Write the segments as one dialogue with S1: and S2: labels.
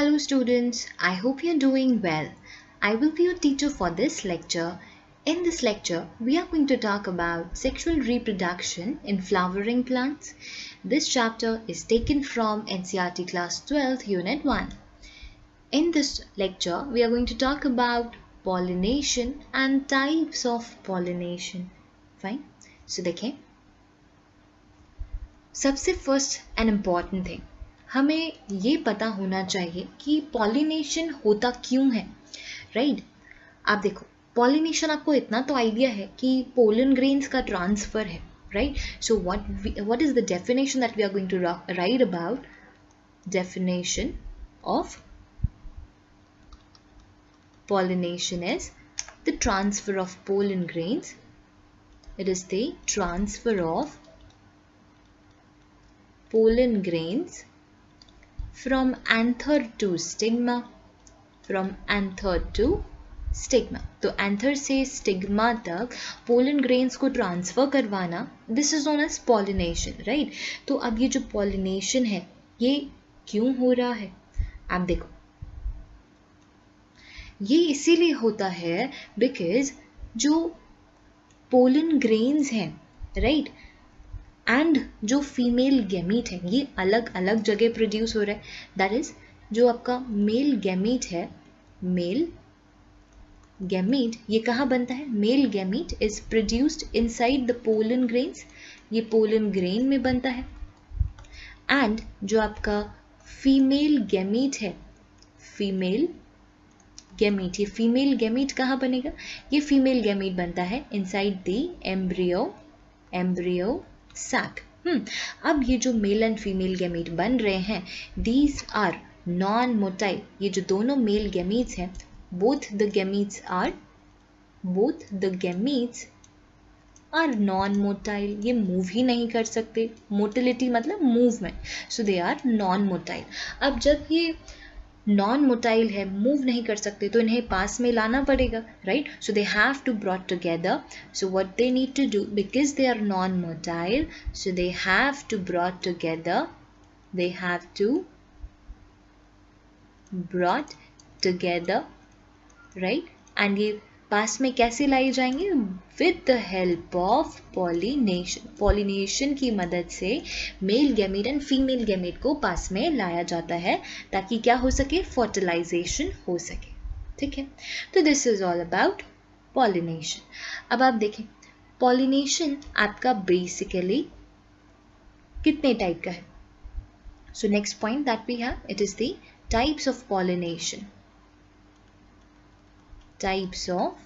S1: Hello students, I hope you're doing well. I will be your teacher for this lecture. In this lecture, we are going to talk about sexual reproduction in flowering plants. This chapter is taken from NCERT Class 12 Unit 1. In this lecture, we are going to talk about pollination and types of pollination. Fine? So देखें, सबसे first an important thing, हमें ये पता होना चाहिए कि pollination होता क्यों है, राइट? आप देखो, पॉलिनेशन आपको इतना तो आइडिया है कि पोलन ग्रेन्स का ट्रांसफर है, right? So what is the definition that we are going to write about? Definition of pollination is the transfer of pollen grains. It is the transfer of pollen grains from anther to stigma. From anther to stigma. तो anther से stigma तक pollen grains को transfer करवाना, this is known as pollination, right? तो अब ये जो pollination है, ये क्यों हो रहा है? आप देखो, ये इसीलिए होता है बिकॉज जो पोलन ग्रेन्स हैं, राइट, एंड जो फीमेल गैमीट है, ये अलग अलग जगह प्रोड्यूस हो रहा है. दैट इज, जो आपका मेल गैमीट है, मेल गैमीट ये कहाँ बनता है? Male gamete is produced inside the pollen grains. ये पोलन ग्रेन में बनता है. एंड जो आपका फीमेल गैमीट है, फीमेल गैमीट, ये फीमेल गैमीट कहाँ बनेगा? ये फीमेल गैमीट बनता है इनसाइड द एम्ब्रियो सैक. अब ये जो मेल एंड फीमेल गैमीट बन रहे हैं, दीज आर नॉन मोटाइल. ये जो दोनों मेल गैमीट्स हैं, both the gametes are non motile. ये मूव ही नहीं कर सकते. मोटिलिटी मतलब movement, so they are non motile. अब जब ये नॉन मोटाइल है, मूव नहीं कर सकते, तो इन्हें पास में लाना पड़ेगा, right? So they have to brought together. So what they need to do, because they are non motile, so they have to brought together, they have to brought together, right? And ये पास में कैसे लाए जाएंगे? With the help of pollination. Pollination की मदद से male gamete and female gamete को पास में लाया जाता है ताकि क्या हो सके? फर्टिलाइजेशन हो सके. ठीक है, तो this is all about pollination. अब आप देखें, पॉलिनेशन आपका बेसिकली कितने टाइप का है? So next point that we have, it is the types of pollination. Types of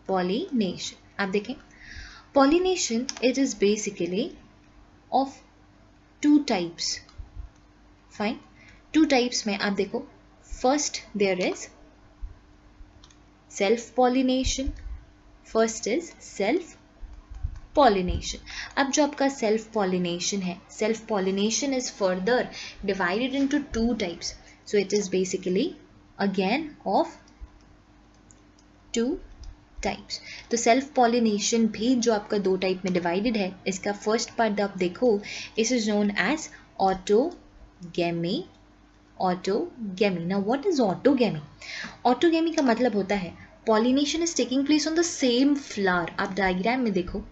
S1: pollination. आप देखें, pollination it is basically of two types. Fine, two types में आप देखो, first there is self pollination. First is self pollination. अब जो आपका self pollination है, self pollination is further divided into two types. So it is basically again of two types. तो self pollination भी जो आपका दो टाइप में डिवाइडेड है, इसका फर्स्ट पार्ट आप देखो, it is known as autogamy. Autogamy. Now what is autogamy? Autogamy का मतलब होता है pollination is taking place on the same flower. आप डायग्राम में देखो,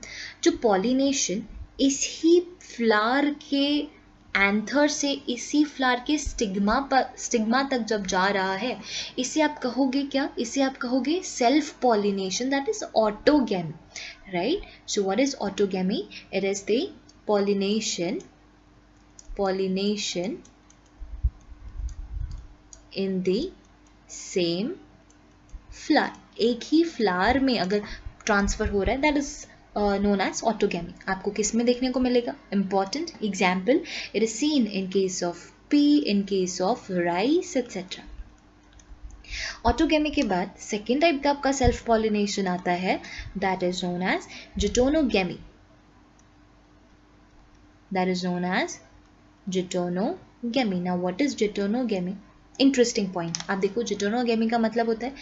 S1: जो पॉलिनेशन इसी फ्लावर के एंथर से इसी फ्लावर के स्टिग्मा तक जब जा रहा है, इसे आप कहोगे क्या? इसे आप कहोगे self pollination. That is autogamy, right? So what is autogamy? It is the pollination in the same flower. एक ही फ्लावर में अगर ट्रांसफर हो रहा है, that is known as autogamy. आपको किस में देखने को मिलेगा? Important example, it is seen in case of pea, in case of rice, etc. Autogamy के बाद सेकेंड टाइप का आपका सेल्फ पॉलिनेशन आता है, that is known as Geitonogamy. That is known as Geitonogamy. Now what is Geitonogamy? Interesting point. आप देखो, Geitonogamy का मतलब होता है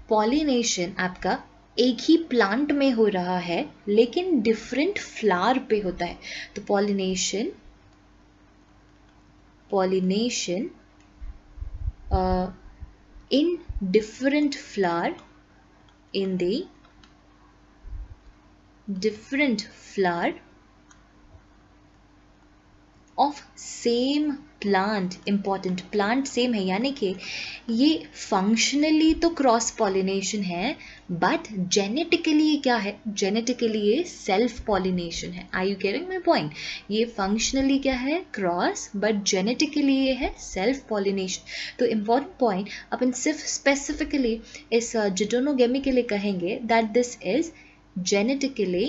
S1: पॉलिनेशन आपका एक ही प्लांट में हो रहा है लेकिन डिफरेंट फ्लावर पे होता है. तो pollination pollination in different flower, in the different flower of same plant. important, plant same है, यानी कि ये फंक्शनली तो क्रॉस पॉलिनेशन है, बट जेनेटिकली ये क्या है, जेनेटिकली ये सेल्फ पॉलिनेशन है. Are you getting my point? ये फंक्शनली क्या है, क्रॉस, बट जेनेटिकली ये है सेल्फ पॉलिनेशन. तो इम्पॉर्टेंट पॉइंट अपन सिर्फ स्पेसिफिकली इस जिटोनोगेमी के लिए कहेंगे that this is genetically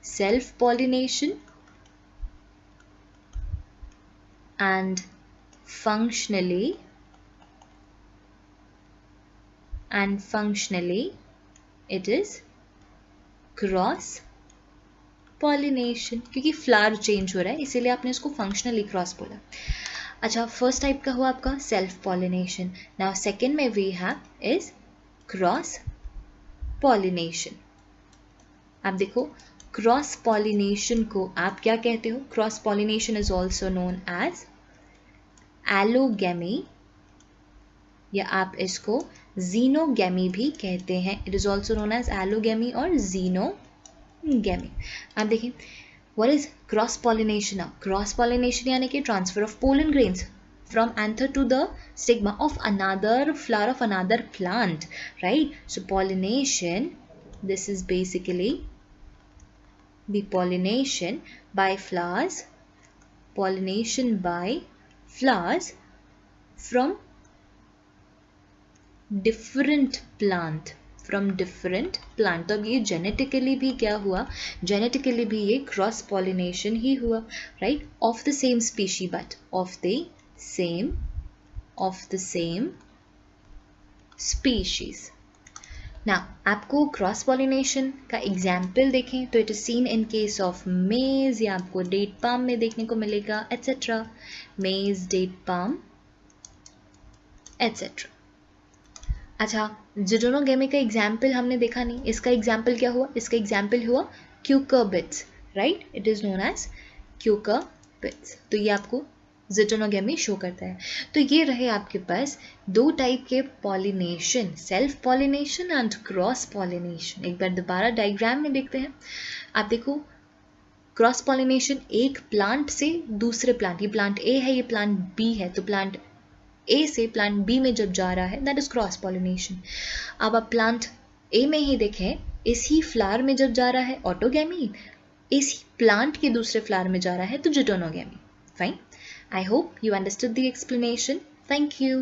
S1: self-pollination and functionally it is cross pollination. क्योंकि फ्लावर चेंज हो रहा है इसीलिए आपने इसको फंक्शनली क्रॉस बोला. अच्छा, फर्स्ट टाइप का हुआ आपका सेल्फ पॉलिनेशन. नाउ सेकेंड में we have is cross pollination. आप देखो, क्रॉस पॉलिनेशन को आप क्या कहते हो? Cross pollination is also known as allogamy, या आप इसको जीनोगेमी भी कहते हैं. It is also known as allogamy और जीनोगेमी. आप देखिए, what is cross pollination? Cross pollination यानी कि transfer of pollen grains from anther to the stigma of another flower of another plant, right? So pollination, this is basically the pollination by flowers from different plant. तो अब ये genetically भी क्या हुआ, genetically भी ये क्रॉस पॉलिनेशन ही हुआ, right? Of the same species but of the same species. Now, आपको क्रॉस पॉलिनेशन का एग्जाम्पल देखें तो it is seen in case of मेज, या आपको डेट पाम में देखने को मिलेगा, एटसेट्रा. मेज, डेट पाम, एटसेट्रा. अच्छा, जिटोनोगेमी का एग्जाम्पल हमने देखा नहीं. इसका एग्जाम्पल क्या हुआ? इसका एग्जाम्पल हुआ cucurbits, right? It is known as cucurbits. तो ये आपको जिटोनोगेमी शो करता है. तो ये रहे आपके पास दो टाइप के pollination, self pollination and cross pollination. एक बार दोबारा डायग्राम में देखते हैं. आप देखो, क्रॉस पॉलिनेशन एक प्लांट से दूसरे प्लांट, ये प्लांट ए है, ये प्लांट बी है, तो प्लांट ए से प्लांट बी में जब जा रहा है दैट इज क्रॉस पॉलिनेशन. अब आप प्लांट ए में ही देखें, इसी फ्लावर में जब जा रहा है ऑटोगेमी, इसी प्लांट के दूसरे फ्लावर में जा रहा है तो जिटोनोगेमी. Fine. I hope you understood the explanation. Thank you.